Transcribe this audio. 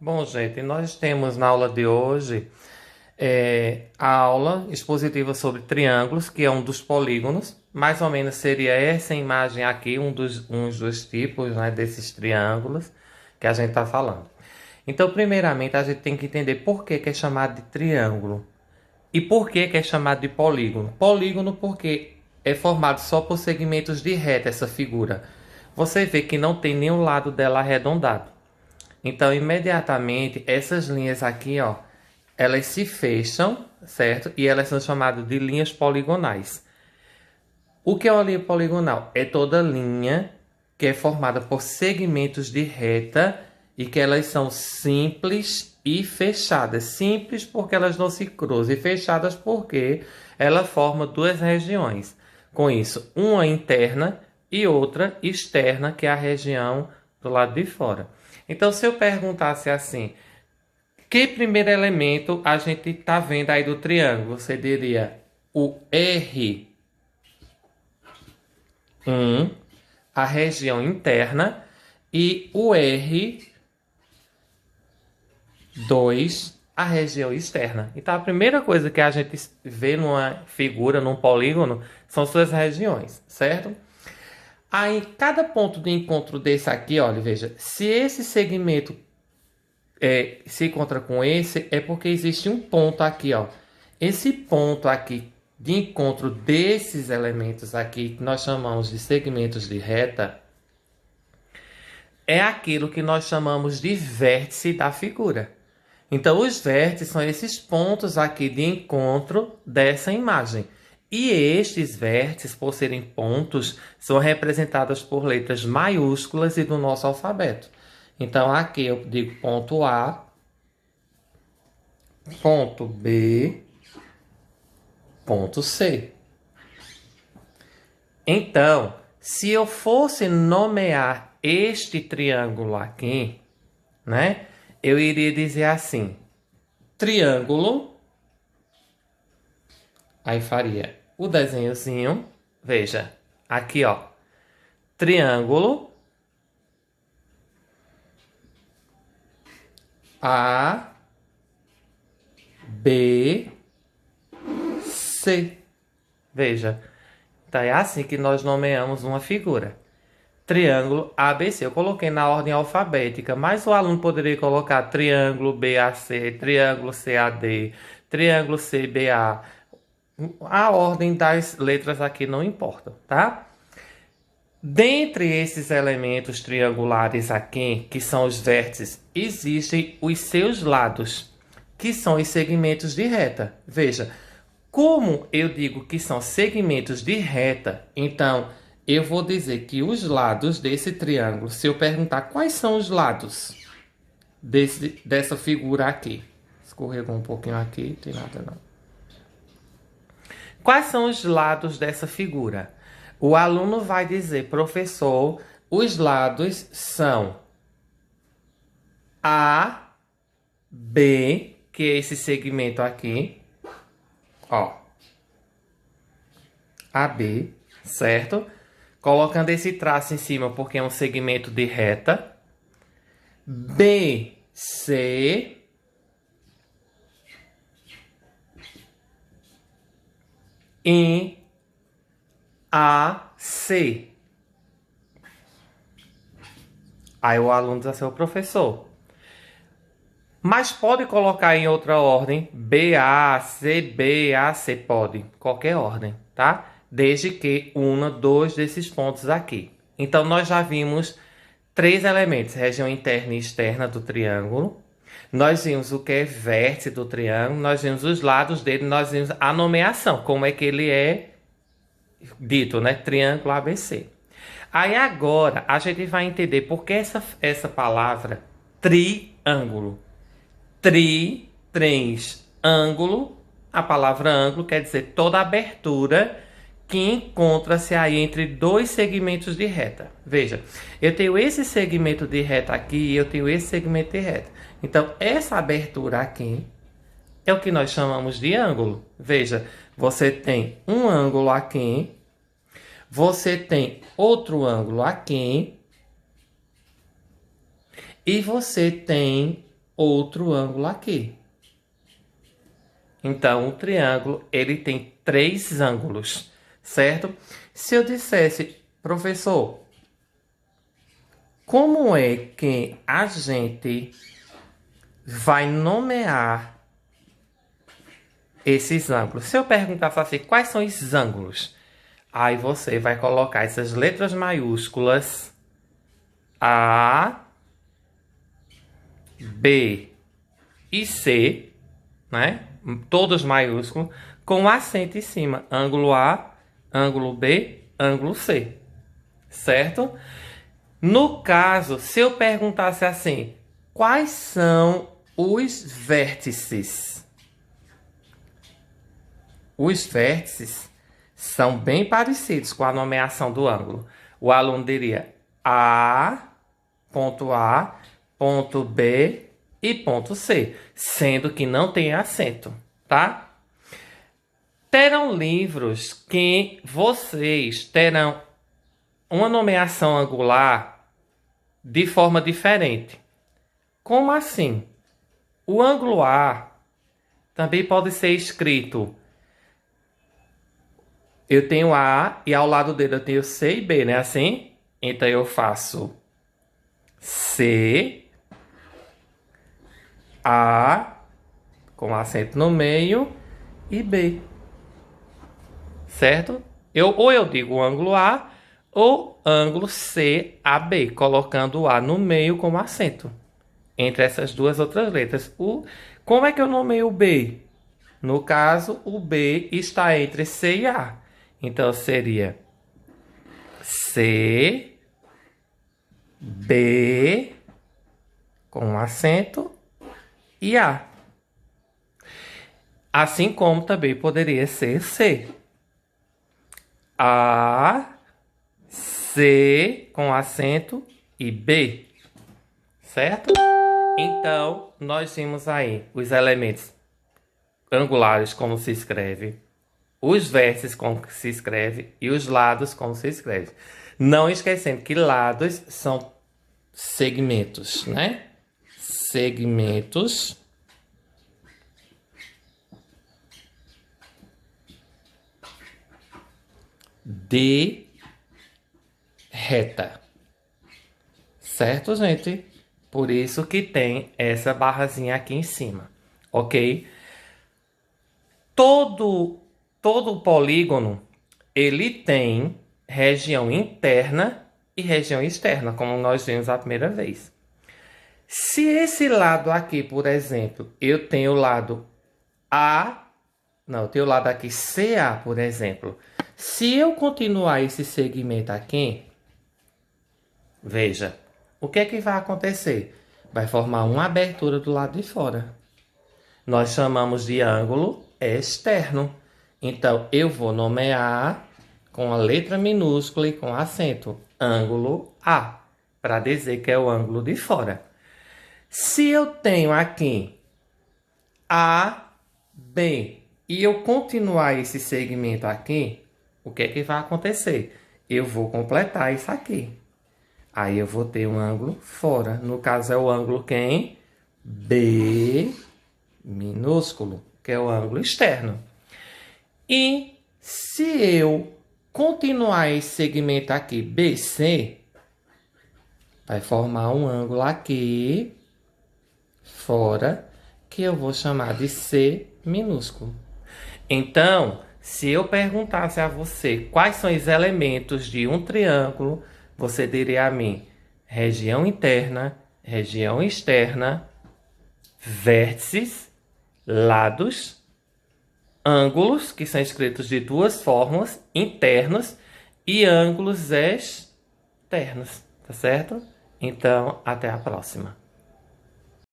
Bom, gente, nós temos na aula de hoje a aula expositiva sobre triângulos, que é um dos polígonos. Mais ou menos seria essa imagem aqui, uns dos tipos, né, desses triângulos que a gente está falando. Então, primeiramente, a gente tem que entender por que é chamado de triângulo e por que é chamado de polígono. Polígono porque é formado só por segmentos de reta essa figura. Você vê que não tem nenhum lado dela arredondado. Então, imediatamente, essas linhas aqui, ó, elas se fecham, certo? E elas são chamadas de linhas poligonais. O que é uma linha poligonal? É toda linha que é formada por segmentos de reta e que elas são simples e fechadas. Simples porque elas não se cruzam e fechadas porque ela forma duas regiões. Com isso, uma interna e outra externa, que é a região do lado de fora. Então, se eu perguntasse assim, que primeiro elemento a gente está vendo aí do triângulo? Você diria o R1, a região interna, e o R2, a região externa. Então, a primeira coisa que a gente vê numa figura, num polígono, são suas regiões, certo? Aí, cada ponto de encontro desse aqui, olha, veja, se esse segmento se encontra com esse, é porque existe um ponto aqui, ó. Esse ponto aqui de encontro desses elementos aqui, que nós chamamos de segmentos de reta, é aquilo que nós chamamos de vértice da figura. Então, os vértices são esses pontos aqui de encontro dessa imagem. E estes vértices, por serem pontos, são representados por letras maiúsculas e do nosso alfabeto. Então, aqui eu digo ponto A, ponto B, ponto C. Então, se eu fosse nomear este triângulo aqui, né? Eu iria dizer assim, triângulo, aí faria o desenhozinho, veja, aqui ó, triângulo, A, B, C. Veja, então é assim que nós nomeamos uma figura. Triângulo ABC. Eu coloquei na ordem alfabética, mas o aluno poderia colocar triângulo BAC, triângulo CAD, triângulo CBA. A ordem das letras aqui não importa, tá? Dentre esses elementos triangulares aqui, que são os vértices, existem os seus lados, que são os segmentos de reta. Veja, como eu digo que são segmentos de reta, então eu vou dizer que os lados desse triângulo, se eu perguntar quais são os lados dessa figura aqui, escorregou um pouquinho aqui, tem nada não. Quais são os lados dessa figura? O aluno vai dizer, professor, os lados são A, B, que é esse segmento aqui, ó, AB, certo? Colocando esse traço em cima porque é um segmento de reta. BC. E AC. Aí o aluno diz assim, o professor. Mas pode colocar em outra ordem. BA, CB, AC, pode. Qualquer ordem, tá? Desde que una dois desses pontos aqui. Então, nós já vimos três elementos. Região interna e externa do triângulo. Nós vimos o que é vértice do triângulo. Nós vimos os lados dele. Nós vimos a nomeação. Como é que ele é dito, né? Triângulo ABC. Aí agora, a gente vai entender por que essa palavra triângulo. Três, ângulo. A palavra ângulo quer dizer toda abertura que encontra-se aí entre dois segmentos de reta. Veja, eu tenho esse segmento de reta aqui e eu tenho esse segmento de reta. Então, essa abertura aqui é o que nós chamamos de ângulo. Veja, você tem um ângulo aqui, você tem outro ângulo aqui, e você tem outro ângulo aqui. Então, o triângulo, ele tem 3 ângulos, certo? Se eu dissesse, professor, como é que a gente vai nomear esses ângulos? Se eu perguntasse assim, quais são os ângulos? Aí você vai colocar essas letras maiúsculas A, B e C, né? Todos maiúsculos, com acento em cima. Ângulo A, ângulo B, ângulo C. Certo? No caso, se eu perguntasse assim, quais são os vértices? Os vértices são bem parecidos com a nomeação do ângulo. O aluno diria A, ponto B e ponto C, sendo que não tem acento, tá? Terão livros que vocês terão uma nomeação angular de forma diferente. Como assim? O ângulo A também pode ser escrito. Eu tenho A e ao lado dele eu tenho C e B, né? Assim? Então eu faço C, A, com acento no meio, e B. Certo? Ou eu digo ângulo A, ou ângulo CAB, colocando o A no meio como acento. Entre essas duas outras letras. Como é que eu nomeio o B? No caso, o B está entre C e A. Então, seria C, B, com acento, e A. Assim como também poderia ser C. A, C, com acento, e B. Certo? Então, nós vimos aí os elementos angulares, como se escreve, os vértices, como se escreve, e os lados, como se escreve. Não esquecendo que lados são segmentos, né? Segmentos de reta. Certo, gente? Por isso que tem essa barrazinha aqui em cima, ok? Todo polígono, ele tem região interna e região externa, como nós vimos a primeira vez. Se esse lado aqui, por exemplo, eu tenho o lado A, não, eu tenho o lado aqui CA, por exemplo. Se eu continuar esse segmento aqui, veja, o que é que vai acontecer? Vai formar uma abertura do lado de fora. Nós chamamos de ângulo externo. Então, eu vou nomear com a letra minúscula e com acento ângulo A, para dizer que é o ângulo de fora. Se eu tenho aqui A, B, e eu continuar esse segmento aqui, o que é que vai acontecer? Eu vou completar isso aqui. Aí eu vou ter um ângulo fora. No caso é o ângulo quem? B minúsculo, que é o ângulo externo. E se eu continuar esse segmento aqui, BC, vai formar um ângulo aqui fora, que eu vou chamar de C minúsculo. Então, se eu perguntasse a você quais são os elementos de um triângulo, você diria a mim, região interna, região externa, vértices, lados, ângulos, que são escritos de duas formas, internos, e ângulos externos, tá certo? Então, até a próxima.